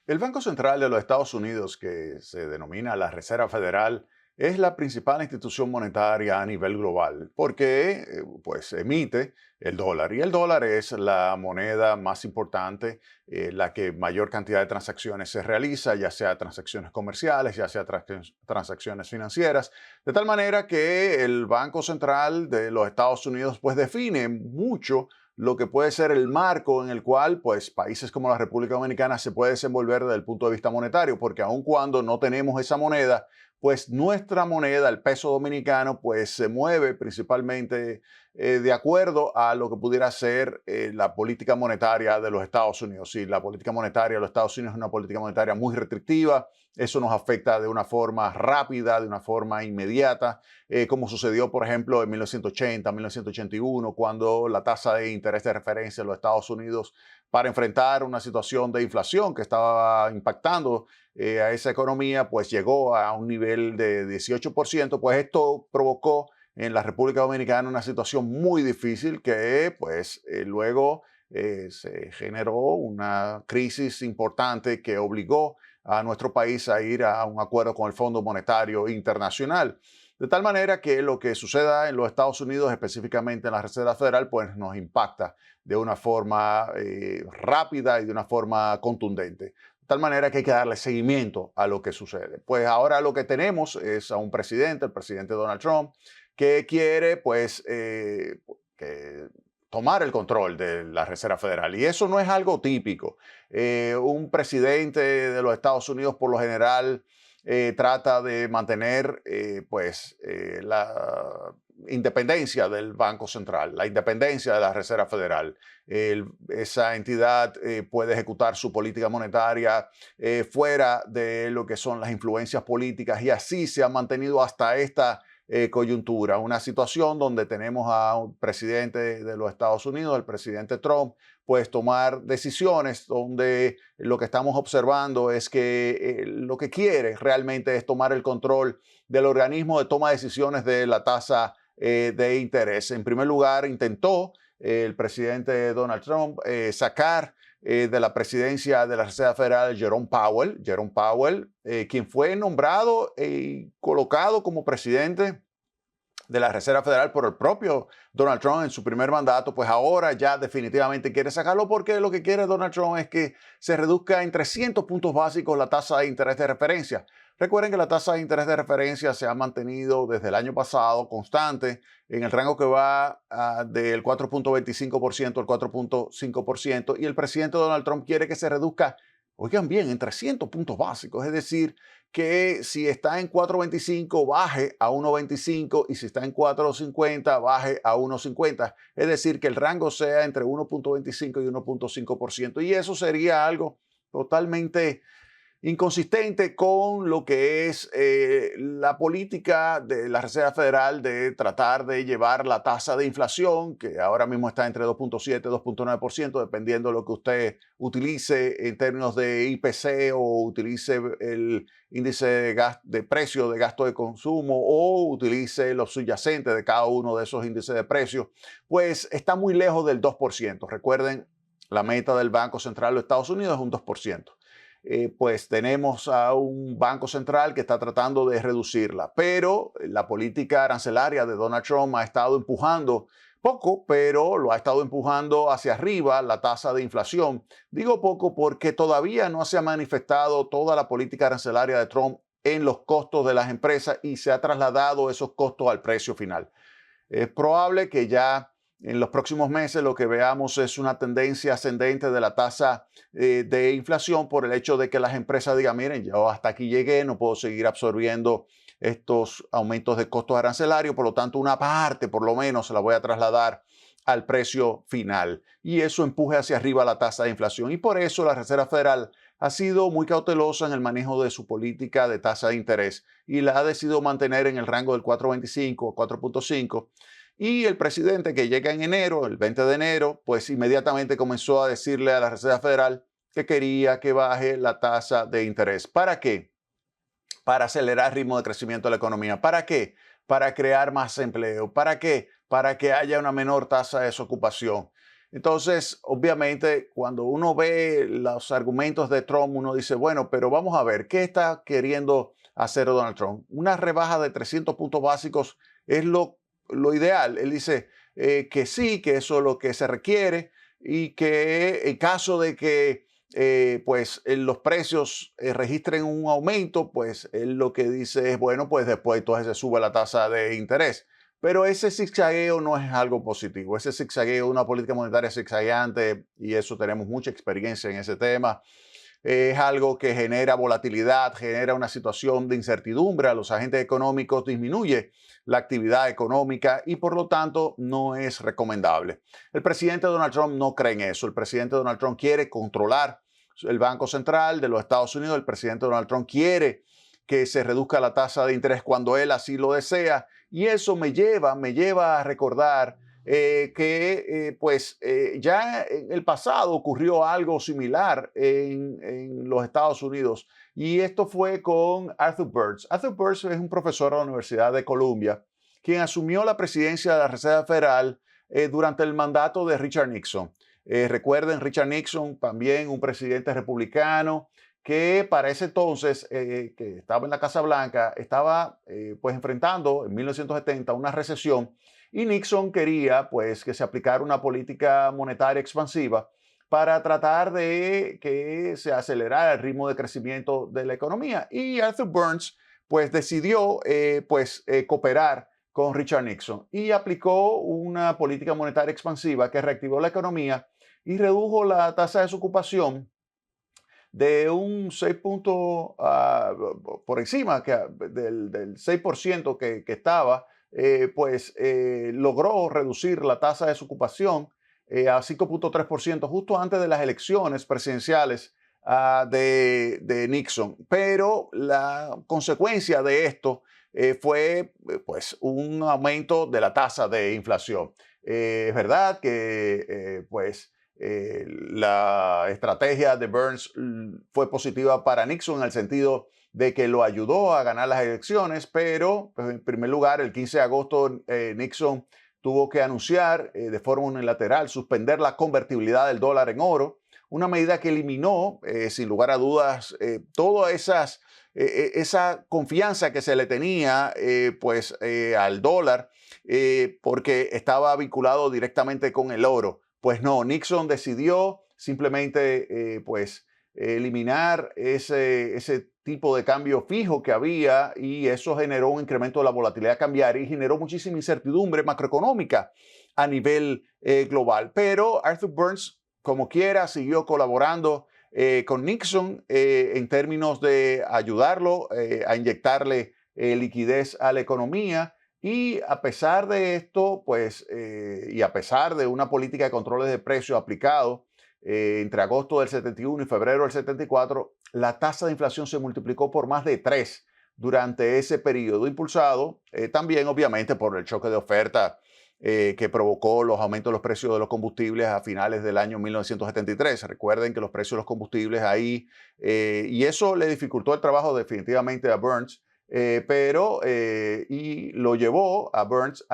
El Banco Central de los Estados Unidos, que se denomina la Reserva Federal, es la principal institución monetaria a nivel global porque pues emite el dólar y el dólar es la moneda más importante, la que mayor cantidad de transacciones se realiza, ya sea transacciones comerciales, ya sea transacciones financieras, de tal manera que el Banco Central de los Estados Unidos pues define mucho lo que puede ser el marco en el cual pues, países como la República Dominicana se puede desenvolver desde el punto de vista monetario, porque aun cuando no tenemos esa moneda, pues nuestra moneda, el peso dominicano, pues se mueve principalmente de acuerdo a lo que pudiera ser la política monetaria de los Estados Unidos. Si la política monetaria de los Estados Unidos es una política monetaria muy restrictiva, eso nos afecta de una forma rápida, de una forma inmediata, como sucedió, por ejemplo, en 1980, 1981, cuando la tasa de interés de referencia en los Estados Unidos, para enfrentar una situación de inflación que estaba impactando a esa economía, pues llegó a un nivel de 18%, pues esto provocó en la República Dominicana una situación muy difícil que pues luego se generó una crisis importante que obligó a nuestro país a ir a un acuerdo con el Fondo Monetario Internacional. De tal manera que lo que suceda en los Estados Unidos, específicamente en la Reserva Federal, pues nos impacta de una forma rápida y de una forma contundente. De tal manera que hay que darle seguimiento a lo que sucede. Pues ahora lo que tenemos es a un presidente, el presidente Donald Trump, que quiere pues que tomar el control de la Reserva Federal. Y eso no es algo típico. Un presidente de los Estados Unidos por lo general trata de mantener la independencia del Banco Central, la independencia de la Reserva Federal. Esa entidad puede ejecutar su política monetaria fuera de lo que son las influencias políticas y así se ha mantenido hasta esta coyuntura, una situación donde tenemos a un presidente de los Estados Unidos, el presidente Trump, pues tomar decisiones donde lo que estamos observando es que lo que quiere realmente es tomar el control del organismo de toma de decisiones de la tasa de interés. En primer lugar, intentó el presidente Donald Trump sacar de la presidencia de la Reserva Federal Jerome Powell, quien fue nombrado y colocado como presidente de la Reserva Federal por el propio Donald Trump en su primer mandato, pues ahora ya definitivamente quiere sacarlo porque lo que quiere Donald Trump es que se reduzca en 300 puntos básicos la tasa de interés de referencia. Recuerden que la tasa de interés de referencia se ha mantenido desde el año pasado constante en el rango que va del 4.25% al 4.5% y el presidente Donald Trump quiere que se reduzca, oigan bien, en 300 puntos básicos, es decir, que si está en 4.25 baje a 1.25 y si está en 4.50 baje a 1.50. Es decir, que el rango sea entre 1.25 y 1.5%. Y eso sería algo totalmente inconsistente con lo que es la política de la Reserva Federal de tratar de llevar la tasa de inflación, que ahora mismo está entre 2.7 y 2.9%, dependiendo de lo que usted utilice en términos de IPC o utilice el índice de precio de gasto de consumo o utilice los subyacentes de cada uno de esos índices de precios, pues está muy lejos del 2%. Recuerden, la meta del Banco Central de los Estados Unidos es un 2%. Pues tenemos a un banco central que está tratando de reducirla, pero la política arancelaria de Donald Trump ha estado empujando poco, pero lo ha estado empujando hacia arriba la tasa de inflación. Digo poco porque todavía no se ha manifestado toda la política arancelaria de Trump en los costos de las empresas y se ha trasladado esos costos al precio final. Es probable que ya en los próximos meses lo que veamos es una tendencia ascendente de la tasa de inflación por el hecho de que las empresas digan, miren, yo hasta aquí llegué, no puedo seguir absorbiendo estos aumentos de costos arancelarios, por lo tanto una parte por lo menos se la voy a trasladar al precio final y eso empuje hacia arriba la tasa de inflación y por eso la Reserva Federal ha sido muy cautelosa en el manejo de su política de tasa de interés y la ha decidido mantener en el rango del 4.25 o 4.5 y el presidente que llega en enero, el 20 de enero, pues inmediatamente comenzó a decirle a la Reserva Federal que quería que baje la tasa de interés. ¿Para qué? Para acelerar el ritmo de crecimiento de la economía. ¿Para qué? Para crear más empleo. ¿Para qué? Para que haya una menor tasa de desocupación. Entonces, obviamente, cuando uno ve los argumentos de Trump, uno dice, bueno, pero vamos a ver, ¿qué está queriendo hacer Donald Trump? Una rebaja de 300 puntos básicos es lo ideal. Él dice que sí, que eso es lo que se requiere y que en caso de que pues los precios registren un aumento, pues él lo que dice es, bueno, pues después entonces se sube la tasa de interés. Pero ese zigzagueo no es algo positivo. Ese zigzagueo, una política monetaria zigzagueante, y eso tenemos mucha experiencia en ese tema, es algo que genera volatilidad, genera una situación de incertidumbre a los agentes económicos, disminuye la actividad económica y por lo tanto no es recomendable. El presidente Donald Trump no cree en eso. El presidente Donald Trump quiere controlar el Banco Central de los Estados Unidos. El presidente Donald Trump quiere que se reduzca la tasa de interés cuando él así lo desea. Y eso me lleva a recordar que ya en el pasado ocurrió algo similar en los Estados Unidos y esto fue con Arthur Burns. Arthur Burns es un profesor de la Universidad de Columbia quien asumió la presidencia de la Reserva Federal durante el mandato de Richard Nixon. Recuerden, Richard Nixon, también un presidente republicano, que para ese entonces, que estaba en la Casa Blanca, estaba pues enfrentando en 1970 una recesión y Nixon quería pues que se aplicara una política monetaria expansiva para tratar de que se acelerara el ritmo de crecimiento de la economía. Y Arthur Burns pues decidió cooperar con Richard Nixon y aplicó una política monetaria expansiva que reactivó la economía y redujo la tasa de desocupación de un 6 puntos por encima del 6% que estaba, logró reducir la tasa de desocupación a 5,3% justo antes de las elecciones presidenciales de Nixon. Pero la consecuencia de esto fue pues un aumento de la tasa de inflación. Es verdad que la estrategia de Burns fue positiva para Nixon en el sentido de que lo ayudó a ganar las elecciones, pero pues, en primer lugar, el 15 de agosto Nixon tuvo que anunciar de forma unilateral suspender la convertibilidad del dólar en oro, una medida que eliminó, sin lugar a dudas, toda esa confianza que se le tenía al dólar, porque estaba vinculado directamente con el oro. Pues no, Nixon decidió simplemente eliminar ese tipo de cambio fijo que había y eso generó un incremento de la volatilidad cambiaria y generó muchísima incertidumbre macroeconómica a nivel global. Pero Arthur Burns, como quiera, siguió colaborando con Nixon en términos de ayudarlo a inyectarle liquidez a la economía. Y a pesar de esto, y a pesar de una política de controles de precios aplicado entre agosto del 71 y febrero del 74, la tasa de inflación se multiplicó por más de 3 durante ese periodo, impulsado también obviamente por el choque de oferta que provocó los aumentos de los precios de los combustibles a finales del año 1973. Recuerden que los precios de los combustibles ahí, y eso le dificultó el trabajo definitivamente a Burns, y lo llevó a Burns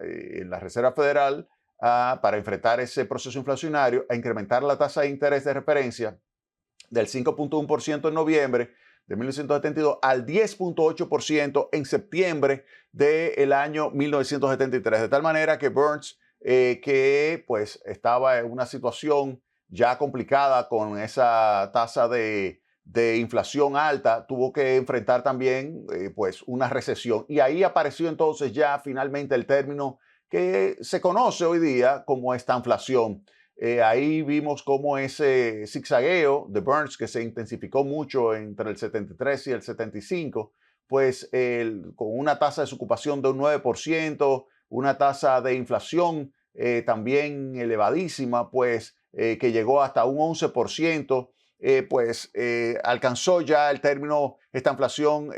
en la Reserva Federal para enfrentar ese proceso inflacionario a incrementar la tasa de interés de referencia del 5,1% en noviembre de 1972 al 10,8% en septiembre del año 1973. De tal manera que Burns, que pues estaba en una situación ya complicada con esa tasa de inflación alta, tuvo que enfrentar también una recesión. Y ahí apareció entonces ya finalmente el término que se conoce hoy día como estanflación. Ahí vimos cómo ese zigzagueo de Burns, que se intensificó mucho entre el 73 y el 75, con una tasa de desocupación de un 9%, una tasa de inflación también elevadísima, que llegó hasta un 11%, alcanzó ya el término esta inflación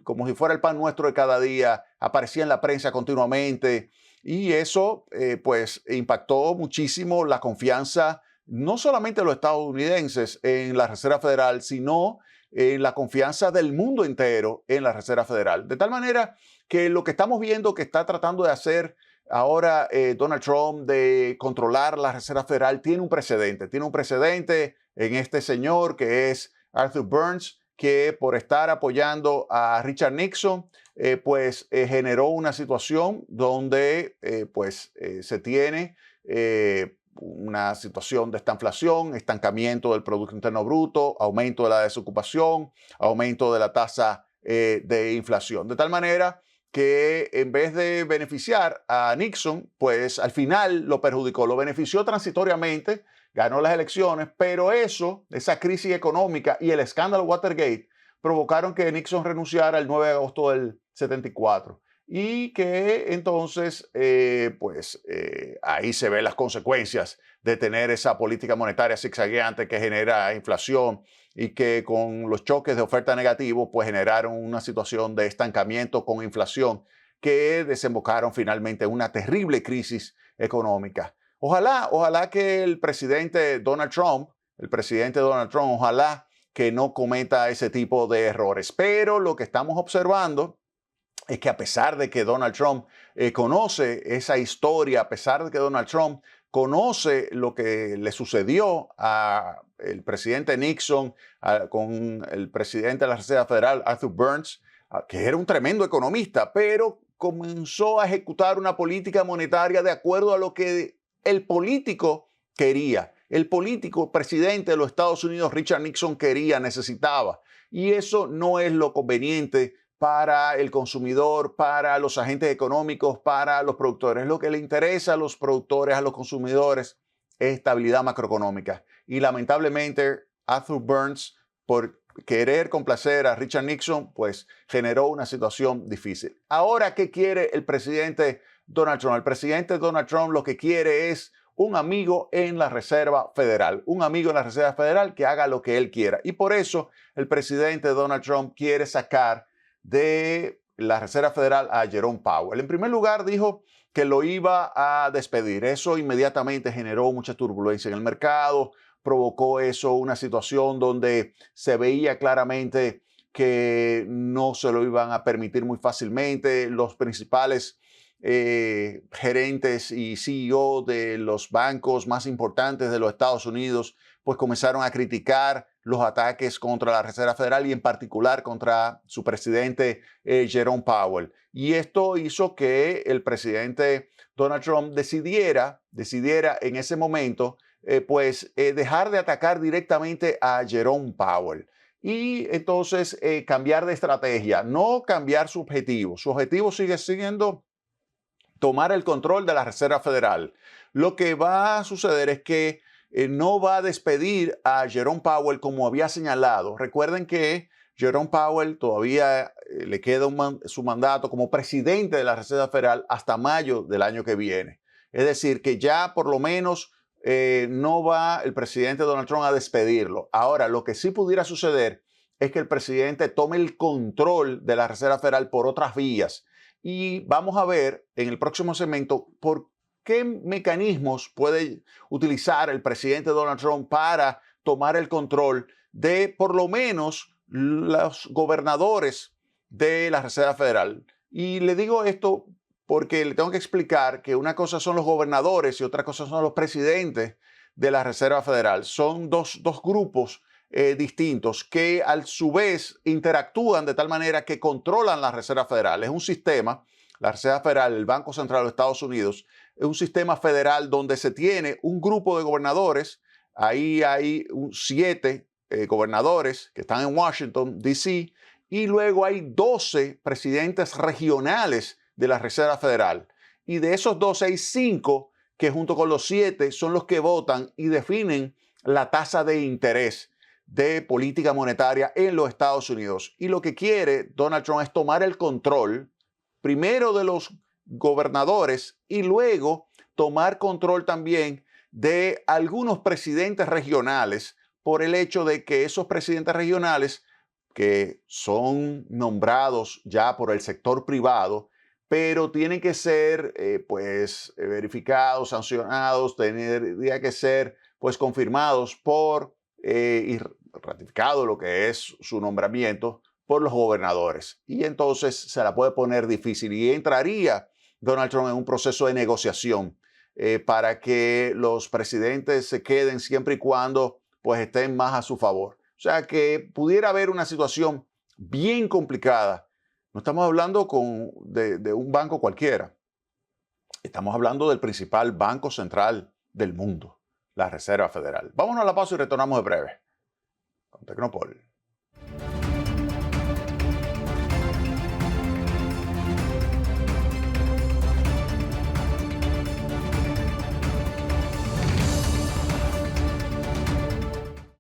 como si fuera el pan nuestro de cada día, aparecía en la prensa continuamente y eso impactó muchísimo la confianza no solamente de los estadounidenses en la Reserva Federal, sino en la confianza del mundo entero en la Reserva Federal. De tal manera que lo que estamos viendo que está tratando de hacer ahora Donald Trump de controlar la Reserva Federal tiene un precedente. Tiene un precedente en este señor que es Arthur Burns, que por estar apoyando a Richard Nixon, generó una situación donde se tiene una situación de estanflación, estancamiento del Producto Interno Bruto, aumento de la desocupación, aumento de la tasa de inflación. De tal manera que en vez de beneficiar a Nixon, pues al final lo perjudicó, lo benefició transitoriamente, ganó las elecciones, pero esa crisis económica y el escándalo Watergate provocaron que Nixon renunciara el 9 de agosto del 74 y que entonces, ahí se ven las consecuencias de tener esa política monetaria zigzagueante que genera inflación y que con los choques de oferta negativos, pues generaron una situación de estancamiento con inflación que desembocaron finalmente en una terrible crisis económica. Ojalá que el presidente Donald Trump, ojalá que no cometa ese tipo de errores. Pero lo que estamos observando es que a pesar de que Donald Trump conoce esa historia, a pesar de que Donald Trump conoce lo que le sucedió al presidente Nixon con el presidente de la Reserva Federal, Arthur Burns, que era un tremendo economista, pero comenzó a ejecutar una política monetaria de acuerdo a lo que el político quería. El político presidente de los Estados Unidos, Richard Nixon, quería, necesitaba. Y eso no es lo conveniente para el consumidor, para los agentes económicos, para los productores. Lo que le interesa a los productores, a los consumidores, es estabilidad macroeconómica. Y lamentablemente, Arthur Burns, por querer complacer a Richard Nixon, pues generó una situación difícil. Ahora, ¿qué quiere el presidente Donald Trump? El presidente Donald Trump lo que quiere es un amigo en la Reserva Federal, un amigo en la Reserva Federal que haga lo que él quiera. Y por eso el presidente Donald Trump quiere sacar de la Reserva Federal a Jerome Powell. En primer lugar, dijo que lo iba a despedir. Eso inmediatamente generó mucha turbulencia en el mercado, provocó eso una situación donde se veía claramente que no se lo iban a permitir muy fácilmente. Los principales gerentes y CEO de los bancos más importantes de los Estados Unidos, pues comenzaron a criticar los ataques contra la Reserva Federal y en particular contra su presidente Jerome Powell. Y esto hizo que el presidente Donald Trump decidiera en ese momento dejar de atacar directamente a Jerome Powell y entonces cambiar de estrategia, no cambiar su objetivo. Su objetivo sigue siendo tomar el control de la Reserva Federal. Lo que va a suceder es que no va a despedir a Jerome Powell como había señalado. Recuerden que Jerome Powell todavía le queda su mandato como presidente de la Reserva Federal hasta mayo del año que viene. Es decir, que ya por lo menos no va el presidente Donald Trump a despedirlo. Ahora, lo que sí pudiera suceder es que el presidente tome el control de la Reserva Federal por otras vías. Y vamos a ver en el próximo segmento por qué mecanismos puede utilizar el presidente Donald Trump para tomar el control de por lo menos los gobernadores de la Reserva Federal. Y le digo esto porque le tengo que explicar que una cosa son los gobernadores y otra cosa son los presidentes de la Reserva Federal. Son dos grupos distintos que a su vez interactúan de tal manera que controlan la Reserva Federal. Es un sistema, la Reserva Federal, el Banco Central de los Estados Unidos, es un sistema federal donde se tiene un grupo de gobernadores. Ahí hay 7 gobernadores que están en Washington, D.C., y luego hay 12 presidentes regionales de la Reserva Federal. Y de esos 12 hay 5 que junto con los 7 son los que votan y definen la tasa de interés de política monetaria en los Estados Unidos. Y lo que quiere Donald Trump es tomar el control primero de los gobernadores y luego tomar control también de algunos presidentes regionales por el hecho de que esos presidentes regionales que son nombrados ya por el sector privado, pero tienen que ser verificados, sancionados, tendría que ser confirmados por y ratificado lo que es su nombramiento por los gobernadores. Y entonces se la puede poner difícil y entraría Donald Trump en un proceso de negociación para que los presidentes se queden siempre y cuando pues estén más a su favor. O sea que pudiera haber una situación bien complicada. No estamos hablando de un banco cualquiera. Estamos hablando del principal banco central del mundo, la Reserva Federal. Vámonos a la pausa y retornamos de breve con Tecnopol.